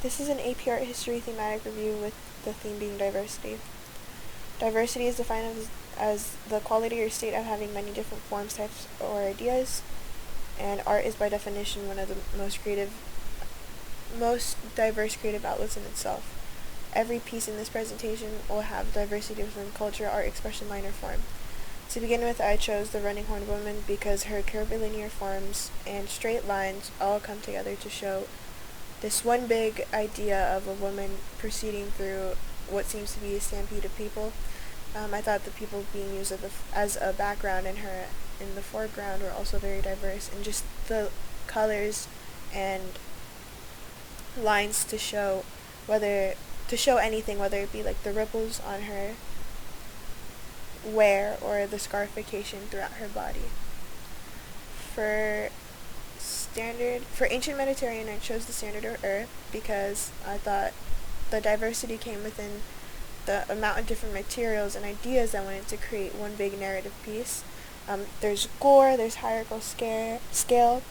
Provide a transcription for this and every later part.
This is an AP Art History thematic review with the theme being diversity. Diversity is defined as the quality or state of having many different forms, types, or ideas, and art is by definition one of the most diverse creative outlets in itself. Every piece in this presentation will have diversity within culture, art, expression, line, or form. To begin with, I chose the running horned woman because her curvilinear forms and straight lines all come together to show this one big idea of a woman proceeding through what seems to be a stampede of people. I thought the people being used as a background and her in the foreground were also very diverse, and just the colors and lines to show anything, whether it be like the ripples on her wear or the scarification throughout her body. For ancient Mediterranean, I chose the standard of Ur because I thought the diversity came within the amount of different materials and ideas that went into create one big narrative piece. There's gore, there's hierarchical scale,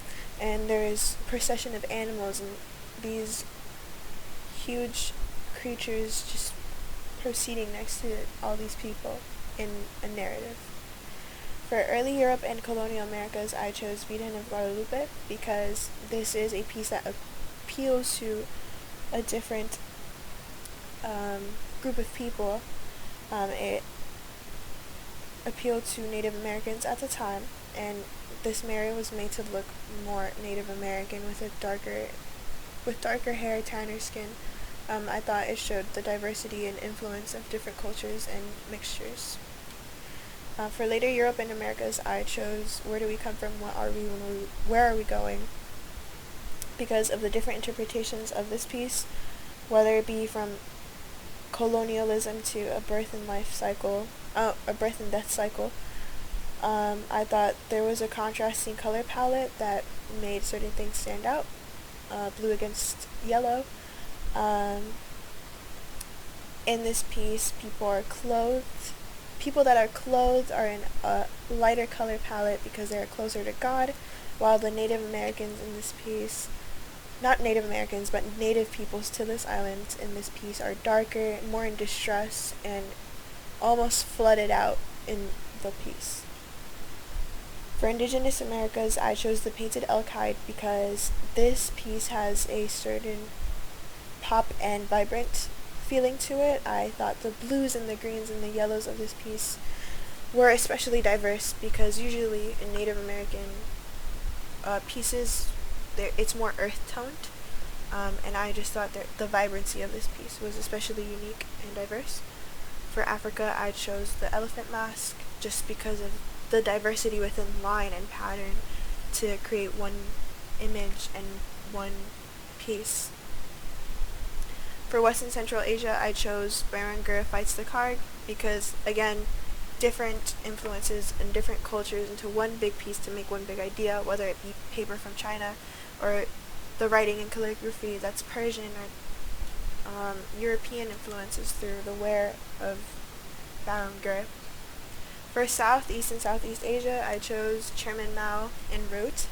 and there's procession of animals and these huge creatures just proceeding next to all these people in a narrative. For early Europe and colonial Americas, I chose Virgen of Guadalupe because this is a piece that appeals to a different group of people. It appealed to Native Americans at the time, and this Mary was made to look more Native American with darker hair, tanner skin. I thought it showed the diversity and influence of different cultures and mixtures. For later Europe and Americas, I chose Where Do We Come From, What Are We, Where Are We Going? Because of the different interpretations of this piece, whether it be from colonialism to a birth and death cycle. I thought there was a contrasting color palette that made certain things stand out. Blue against yellow. In this piece, people that are clothed are in a lighter color palette because they are closer to God, while the Native Americans in this piece, not Native Americans, but native peoples to this island in this piece are darker, more in distress, and almost flooded out in the piece. For Indigenous Americas, I chose the Painted Elk Hide because this piece has a certain pop and vibrant feeling to it. I thought the blues and the greens and the yellows of this piece were especially diverse because usually in Native American pieces, it's more earth-toned, and I just thought that the vibrancy of this piece was especially unique and diverse. For Africa, I chose the elephant mask just because of the diversity within line and pattern to create one image and one piece. For West and Central Asia, I chose Beranger Fights the Card because, again, different influences and different cultures into one big piece to make one big idea, whether it be paper from China or the writing and calligraphy that's Persian or European influences through the wear of Beranger. For Southeast and Southeast Asia, I chose Chairman Mao and Rote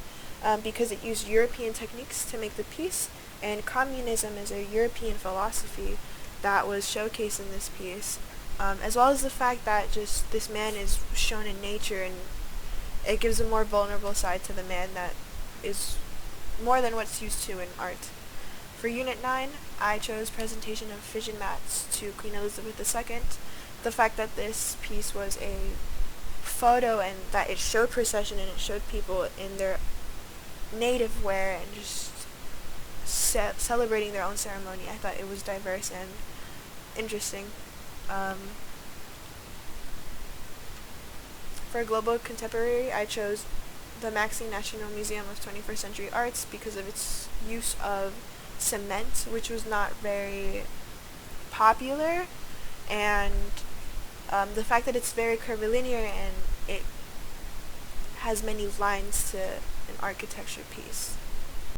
because it used European techniques to make the piece, and communism is a European philosophy that was showcased in this piece, as well as the fact that just this man is shown in nature, and it gives a more vulnerable side to the man that is more than what's used to in art. For Unit 9, I chose Presentation of Fission Mats to Queen Elizabeth II. The fact that this piece was a photo and that it showed procession and it showed people in their native wear and just celebrating their own ceremony. I thought it was diverse and interesting. For Global Contemporary, I chose the Maxine National Museum of 21st Century Arts because of its use of cement, which was not very popular, and the fact that it's very curvilinear and it has many lines to an architecture piece.